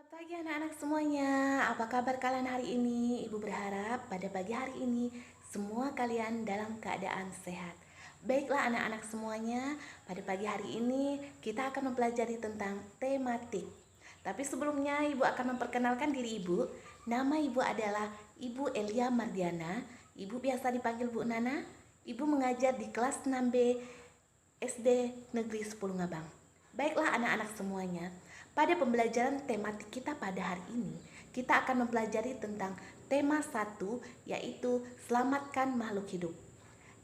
Selamat pagi anak-anak semuanya. Apa kabar kalian hari ini? Ibu berharap pada pagi hari ini semua kalian dalam keadaan sehat. Baiklah anak-anak semuanya, pada pagi hari ini kita akan mempelajari tentang tematik. Tapi sebelumnya Ibu akan memperkenalkan diri Ibu. Nama Ibu adalah Ibu Elia Mardiana. Ibu biasa dipanggil Bu Nana. Ibu mengajar di kelas 6B SD Negeri 10 Ngabang. Baiklah anak-anak semuanya, pada pembelajaran tematik kita pada hari ini, kita akan mempelajari tentang tema 1, yaitu selamatkan makhluk hidup.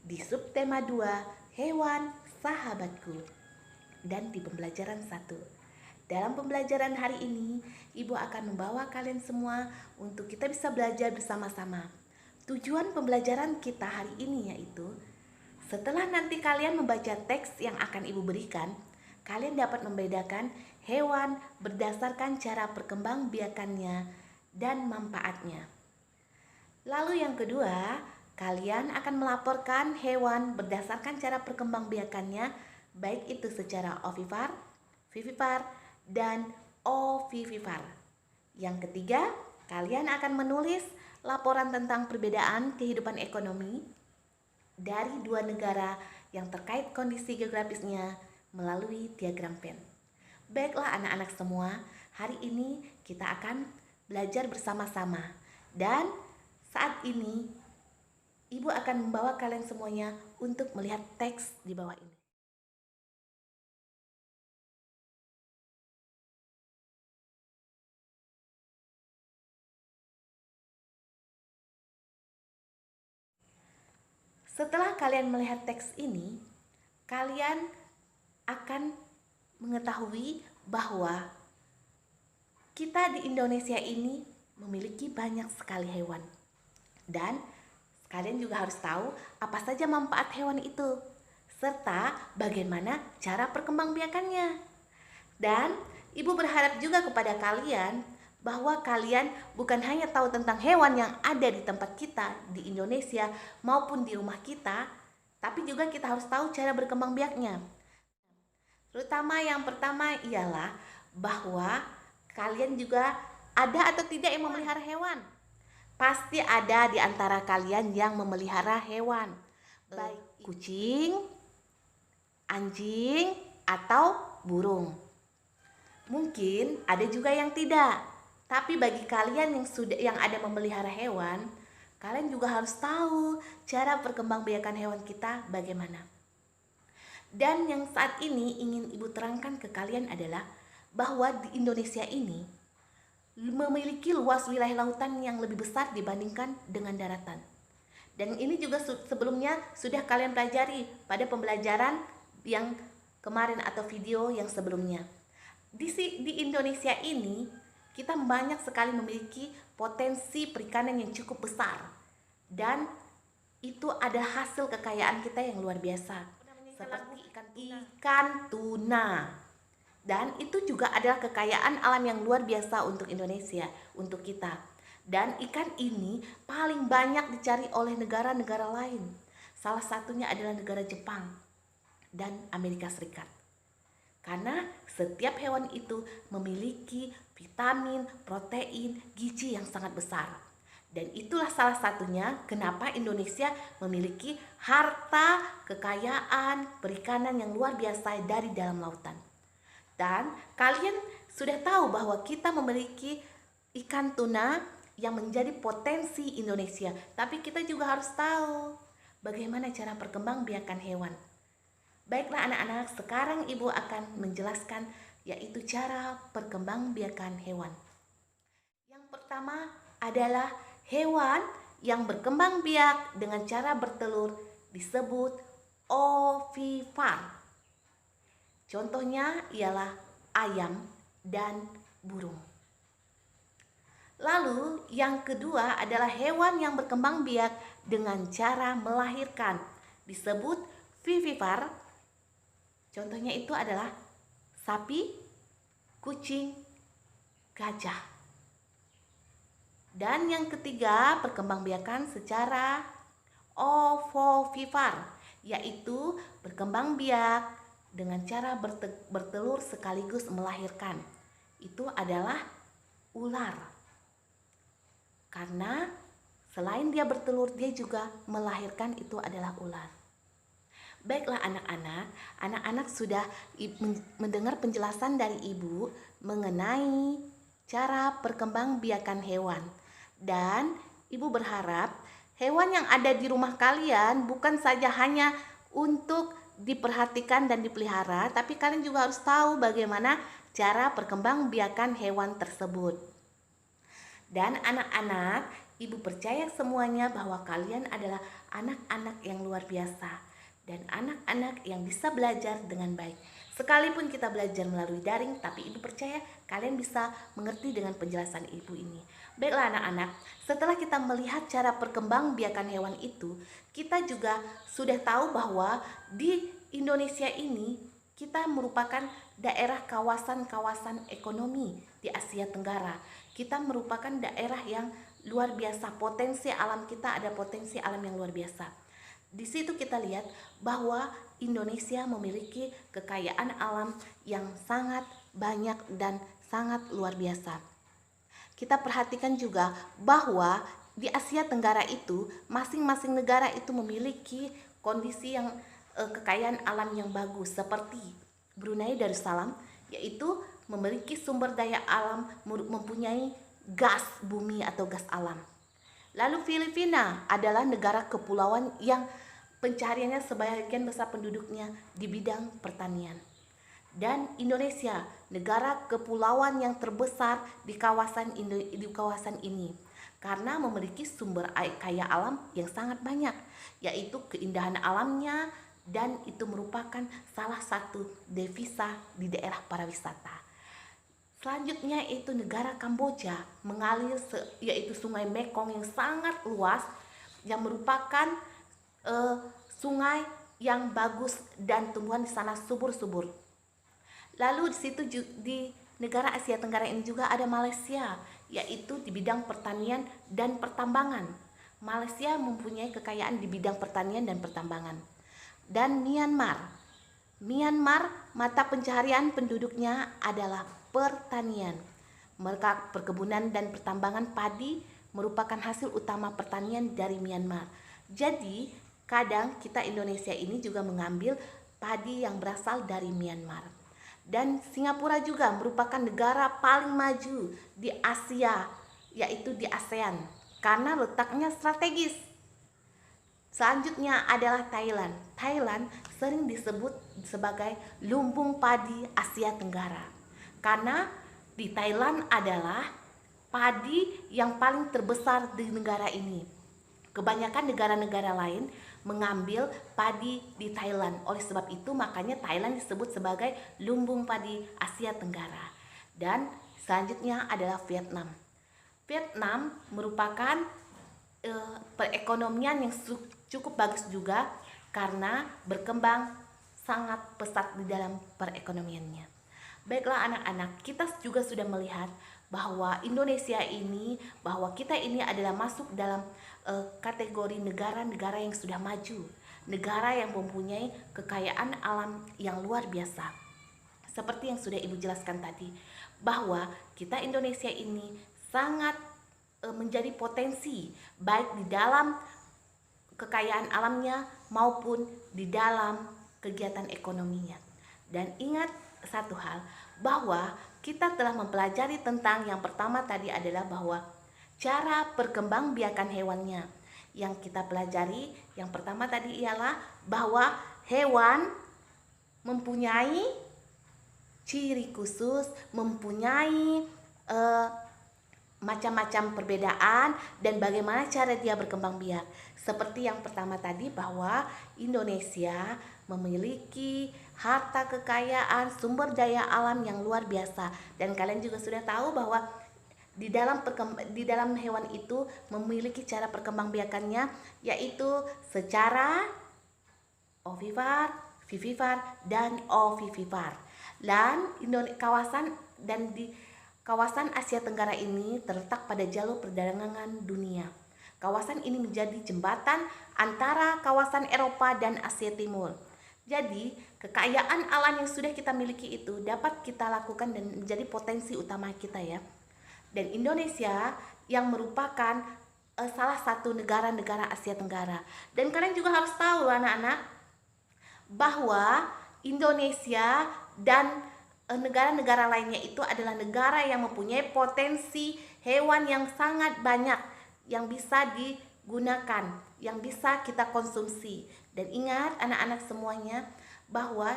Di subtema 2, hewan sahabatku. Dan di pembelajaran 1. Dalam pembelajaran hari ini, Ibu akan membawa kalian semua untuk kita bisa belajar bersama-sama. Tujuan pembelajaran kita hari ini yaitu, setelah nanti kalian membaca teks yang akan Ibu berikan, kalian dapat membedakan hewan berdasarkan cara perkembangbiakannya dan manfaatnya. Lalu yang kedua, kalian akan melaporkan hewan berdasarkan cara perkembangbiakannya, baik itu secara ovipar, vivipar, dan ovivipar. Yang ketiga, kalian akan menulis laporan tentang perbedaan kehidupan ekonomi dari dua negara yang terkait kondisi geografisnya melalui diagram Venn. Baiklah anak-anak semua, hari ini kita akan belajar bersama-sama. Dan saat ini Ibu akan membawa kalian semuanya untuk melihat teks di bawah ini. Setelah kalian melihat teks ini, kalian akan mengetahui bahwa kita di Indonesia ini memiliki banyak sekali hewan. Dan kalian juga harus tahu apa saja manfaat hewan itu, serta bagaimana cara perkembangbiakannya. Dan Ibu berharap juga kepada kalian bahwa kalian bukan hanya tahu tentang hewan yang ada di tempat kita di Indonesia maupun di rumah kita, tapi juga kita harus tahu cara berkembang biaknya. Terutama yang pertama ialah bahwa kalian juga ada atau tidak yang memelihara hewan. Pasti ada di antara kalian yang memelihara hewan, baik kucing, anjing, atau burung. Mungkin ada juga yang tidak. Tapi bagi kalian yang ada memelihara hewan, kalian juga harus tahu cara perkembangbiakan hewan kita bagaimana. Dan yang saat ini ingin Ibu terangkan ke kalian adalah bahwa di Indonesia ini memiliki luas wilayah lautan yang lebih besar dibandingkan dengan daratan. Dan ini juga sebelumnya sudah kalian pelajari pada pembelajaran yang kemarin atau video yang sebelumnya. Di Indonesia ini kita banyak sekali memiliki potensi perikanan yang cukup besar, dan itu ada hasil kekayaan kita yang luar biasa, seperti ikan tuna. Dan itu juga adalah kekayaan alam yang luar biasa untuk Indonesia, untuk kita. Dan ikan ini paling banyak dicari oleh negara-negara lain. Salah satunya adalah negara Jepang dan Amerika Serikat. Karena setiap hewan itu memiliki vitamin, protein, gizi yang sangat besar. Dan itulah salah satunya kenapa Indonesia memiliki harta kekayaan perikanan yang luar biasa dari dalam lautan. Dan kalian sudah tahu bahwa kita memiliki ikan tuna yang menjadi potensi Indonesia. Tapi kita juga harus tahu bagaimana cara perkembangbiakan hewan. Baiklah anak-anak, sekarang Ibu akan menjelaskan yaitu cara perkembangbiakan hewan. Yang pertama adalah hewan yang berkembang biak dengan cara bertelur disebut ovipar. Contohnya ialah ayam dan burung. Lalu yang kedua adalah hewan yang berkembang biak dengan cara melahirkan disebut vivipar. Contohnya itu adalah sapi, kucing, gajah. Dan yang ketiga, perkembangbiakan secara ovovivipar, yaitu berkembang biak dengan cara bertelur sekaligus melahirkan. Itu adalah ular. Karena selain dia bertelur, dia juga melahirkan, itu adalah ular. Baiklah anak-anak sudah mendengar penjelasan dari ibu mengenai cara perkembangbiakan hewan. Dan ibu berharap hewan yang ada di rumah kalian bukan saja hanya untuk diperhatikan dan dipelihara, tapi kalian juga harus tahu bagaimana cara perkembangbiakan hewan tersebut. Dan anak-anak, ibu percaya semuanya bahwa kalian adalah anak-anak yang luar biasa dan anak-anak yang bisa belajar dengan baik. Sekalipun kita belajar melalui daring, tapi ibu percaya kalian bisa mengerti dengan penjelasan ibu ini. Baiklah anak-anak, setelah kita melihat cara perkembangbiakan hewan itu, kita juga sudah tahu bahwa di Indonesia ini kita merupakan daerah kawasan-kawasan ekonomi di Asia Tenggara. Kita merupakan daerah yang luar biasa, potensi alam kita ada potensi alam yang luar biasa. Di situ kita lihat bahwa Indonesia memiliki kekayaan alam yang sangat banyak dan sangat luar biasa. Kita perhatikan juga bahwa di Asia Tenggara itu masing-masing negara itu memiliki kondisi yang kekayaan alam yang bagus, seperti Brunei Darussalam, yaitu memiliki sumber daya alam, mempunyai gas bumi atau gas alam. Lalu Filipina adalah negara kepulauan yang pencahariannya sebagian besar penduduknya di bidang pertanian. Dan Indonesia, negara kepulauan yang terbesar di kawasan ini, karena memiliki sumber kaya alam yang sangat banyak, yaitu keindahan alamnya, dan itu merupakan salah satu devisa di daerah pariwisata. Selanjutnya itu negara Kamboja, mengalir yaitu Sungai Mekong yang sangat luas, yang merupakan sungai yang bagus dan tumbuhan di sana subur-subur. Lalu di situ di negara Asia Tenggara ini juga ada Malaysia, yaitu di bidang pertanian dan pertambangan. Malaysia mempunyai kekayaan di bidang pertanian dan pertambangan. Dan Myanmar, mata pencaharian penduduknya adalah pertanian. Mereka perkebunan dan pertambangan padi merupakan hasil utama pertanian dari Myanmar. Jadi kadang kita Indonesia ini juga mengambil padi yang berasal dari Myanmar. Dan Singapura juga merupakan negara paling maju di Asia, yaitu di ASEAN, karena letaknya strategis. Selanjutnya adalah Thailand. Thailand sering disebut sebagai lumbung padi Asia Tenggara, karena di Thailand adalah padi yang paling terbesar di negara ini. Kebanyakan negara-negara lain mengambil padi di Thailand. Oleh sebab itu makanya Thailand disebut sebagai lumbung padi Asia Tenggara. Dan selanjutnya adalah Vietnam. Vietnam merupakan perekonomian yang cukup bagus juga karena berkembang sangat pesat di dalam perekonomiannya. Baiklah anak-anak, kita juga sudah melihat bahwa Indonesia ini, bahwa kita ini adalah masuk dalam kategori negara-negara yang sudah maju, negara yang mempunyai kekayaan alam yang luar biasa. Seperti yang sudah Ibu jelaskan tadi, bahwa kita Indonesia ini sangat menjadi potensi baik di dalam kekayaan alamnya maupun di dalam kegiatan ekonominya. Dan ingat satu hal, bahwa kita telah mempelajari tentang yang pertama tadi adalah bahwa cara perkembangbiakan hewannya. Yang kita pelajari yang pertama tadi ialah bahwa hewan mempunyai ciri khusus, mempunyai macam-macam perbedaan dan bagaimana cara dia berkembang biak. Seperti yang pertama tadi bahwa Indonesia memiliki harta kekayaan sumber daya alam yang luar biasa, dan kalian juga sudah tahu bahwa di dalam hewan itu memiliki cara perkembangbiakannya, yaitu secara ovipar, vivipar, dan ovivipar. Dan di kawasan Asia Tenggara ini terletak pada jalur perdagangan dunia. Kawasan ini menjadi jembatan antara kawasan Eropa dan Asia Timur. Jadi, kekayaan alam yang sudah kita miliki itu dapat kita lakukan dan menjadi potensi utama kita ya. dan Indonesia yang merupakan salah satu negara-negara Asia Tenggara. Dan kalian juga harus tahu anak-anak bahwa Indonesia dan negara-negara lainnya itu adalah negara yang mempunyai potensi hewan yang sangat banyak yang bisa digunakan, yang bisa kita konsumsi. Dan ingat anak-anak semuanya bahwa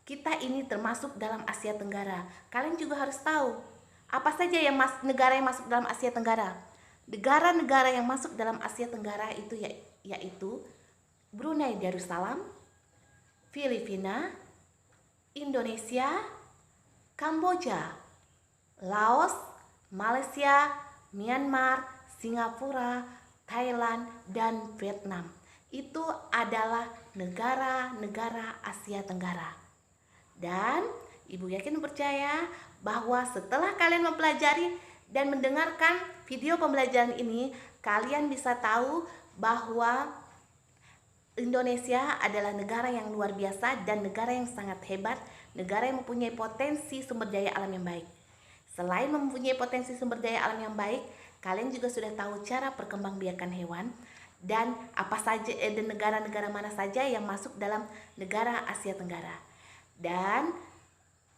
kita ini termasuk dalam Asia Tenggara. Kalian juga harus tahu apa saja yang negara yang masuk dalam Asia Tenggara. Negara-negara yang masuk dalam Asia Tenggara itu yaitu Brunei Darussalam, Filipina, Indonesia, Kamboja, Laos, Malaysia, Myanmar, Singapura, Thailand, dan Vietnam. Itu adalah negara-negara Asia Tenggara. Dan Ibu yakin percaya bahwa setelah kalian mempelajari dan mendengarkan video pembelajaran ini, kalian bisa tahu bahwa Indonesia adalah negara yang luar biasa dan negara yang sangat hebat, negara yang mempunyai potensi sumber daya alam yang baik. Selain mempunyai potensi sumber daya alam yang baik, kalian juga sudah tahu cara perkembangbiakan hewan dan apa saja dan negara-negara mana saja yang masuk dalam negara Asia Tenggara. Dan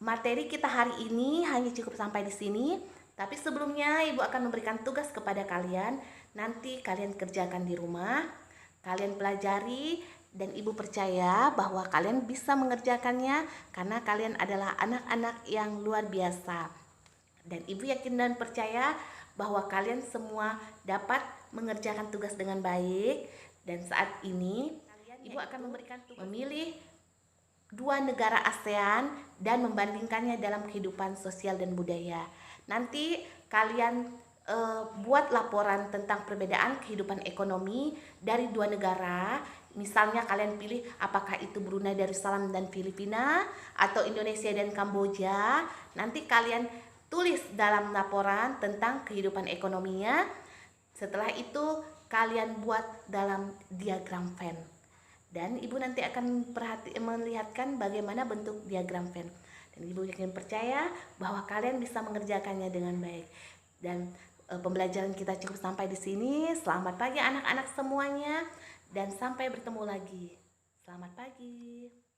materi kita hari ini hanya cukup sampai di sini. Tapi sebelumnya Ibu akan memberikan tugas kepada kalian. Nanti kalian kerjakan di rumah, kalian pelajari, dan Ibu percaya bahwa kalian bisa mengerjakannya karena kalian adalah anak-anak yang luar biasa. Dan Ibu yakin dan percaya bahwa kalian semua dapat mengerjakan tugas dengan baik. Dan saat ini Ibu akan memberikan tugas memilih 2 negara ASEAN dan membandingkannya dalam kehidupan sosial dan budaya. Nanti kalian buat laporan tentang perbedaan kehidupan ekonomi dari 2 negara. Misalnya kalian pilih apakah itu Brunei Darussalam dan Filipina atau Indonesia dan Kamboja. Nanti kalian tulis dalam laporan tentang kehidupan ekonominya. Setelah itu kalian buat dalam diagram Venn. Dan Ibu nanti akan melihatkan bagaimana bentuk diagram Venn. Dan Ibu yakin percaya bahwa kalian bisa mengerjakannya dengan baik. Dan pembelajaran kita cukup sampai di sini. Selamat pagi anak-anak semuanya dan sampai bertemu lagi. Selamat pagi.